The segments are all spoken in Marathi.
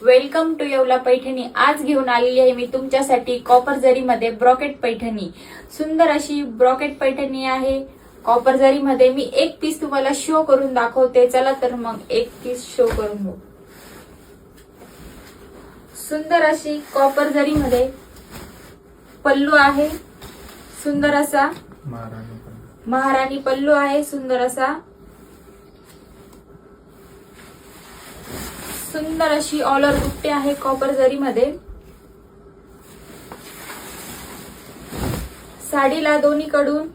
Welcome to Yeola Paithani. आज घेऊन आलेली आहे मी तुमच्यासाठी कॉपर जरी मध्ये ब्रॉकेट पैठणी। सुंदर अशी ब्रॉकेट पैठणी आहे कॉपर जरी मध्ये। मी एक पीस तुम्हाला शो करून दाखवते। चला तर मग एक पीस शो करून बघू। सुंदर अशी कॉपर जरी मध्ये पल्लू आहे, सुंदर असा महाराणी पल्लू आहे, सुंदर असा। सुंदर अशी ऑल ओव्हर बुट्टी आहे कॉपर जरी मध्ये। साडीला दोन्हीकडून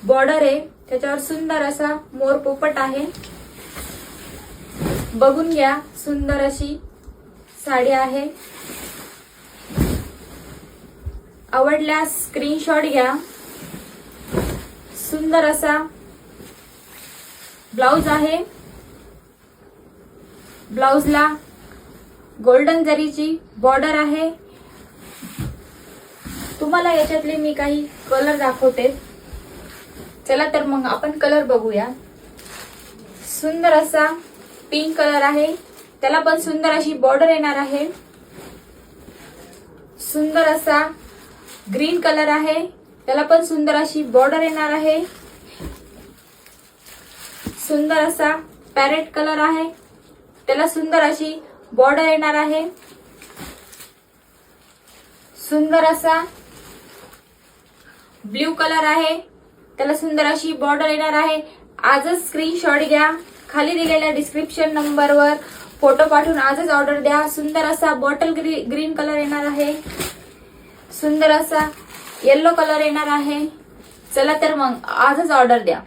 बॉर्डर आहे, त्याच्यावर सुंदर असा मोर पोपट आहे। बघून घ्या, सुंदर अशी साडी आहे। आवडल्यास स्क्रीनशॉट घ्या। सुंदर असा ब्लाउज आहे। ब्लाउजला गोल्डन जरीची बॉर्डर आहे। तुम्हाला याच्यातले मी काही कलर दाखवते। चला तर मग आपण कलर बघूया। सुंदर असा पिंक कलर आहे, त्याला पण सुंदर अशी बॉर्डर येणार आहे। सुंदर असा ग्रीन कलर आहे, त्याला पण सुंदर अशी बॉर्डर येणार आहे। सुंदर असा पॅरेट कलर आहे, त्याला सुंदर अशी बॉर्डर येणार आहे। सुंदर असा ब्ल्यू कलर आहे, त्याला सुंदर अशी बॉर्डर येणार आहे। आजच स्क्रीनशॉट घ्या, खाली दिलेल्या डिस्क्रिप्शन नंबरवर फोटो पाठवून आजच ऑर्डर द्या। सुंदर असा बॉटल ग्रीन कलर येणार आहे, सुंदर असा येलो कलर येणार आहे। चला तर मग आजच ऑर्डर द्या।